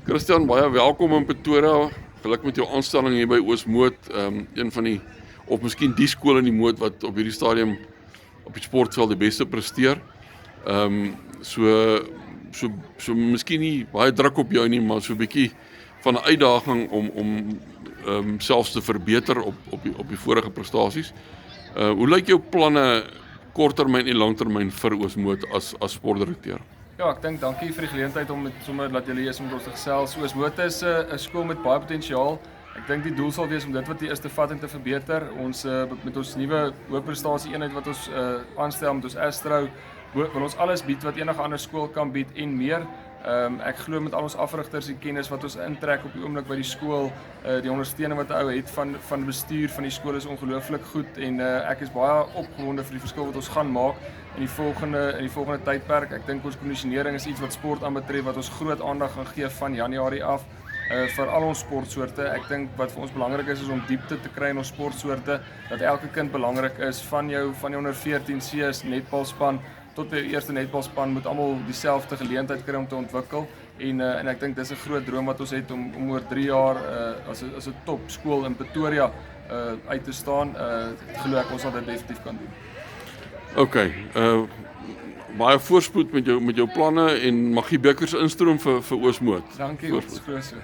Christian, baie welkom in Pretoria. Geluk met jou aanstelling hier by Oosmoed. Een van die, of miskien die skool in die Moed wat op hierdie stadium op die sportveld die beste presteer. So miskien nie baie druk op jou nie, maar so 'n bietjie van 'n uitdaging om selfs te verbeter op die vorige prestasies. Hoe lyk jou planne korttermyn en langtermyn vir Oosmoed as sportdirekteur? Ja, ek dink dankie vir die geleentheid om met sommer laat julle eers met ons te gesels. Oosmoed is 'n skool met baie potensiaal. Ek dink die doel sal wees om dit wat hier is te vat en te verbeter. Ons met ons nuwe hoëprestasie eenheid wat ons aanstel met ons Astro, wil ons alles bied wat enige ander skool kan bied en meer. Ek glo met al ons afrigters die kennis wat ons intrek op die oomblik by die skool, die ondersteuning wat ou het van bestuur van die skool is ongelooflik goed en ek is baie opgewonde vir die verskil wat ons gaan maak in die volgende tydperk. Ek dink ons kondisionering is iets wat sport aanbetref wat ons groot aandag gaan gee van Januarie af. Vir al ons sportsoorte. Ek dink wat vir ons belangrik is om diepte te kry in ons sportsoorte, dat elke kind belangrik is, van jou onder 14 C's netbalspan tot die eerste netbalspan moet almal dieselfde geleentheid kry om te ontwikkel en ek dink dis 'n groot droom wat ons het om oor 3 jaar as 'n top skool in Pretoria uit te staan. Glo ek ons sal dit definitief kan doen. Okay, baie voorspoed met jou planne en mag die bekers instroom vir Oosmoed. Dankie, ons glo so.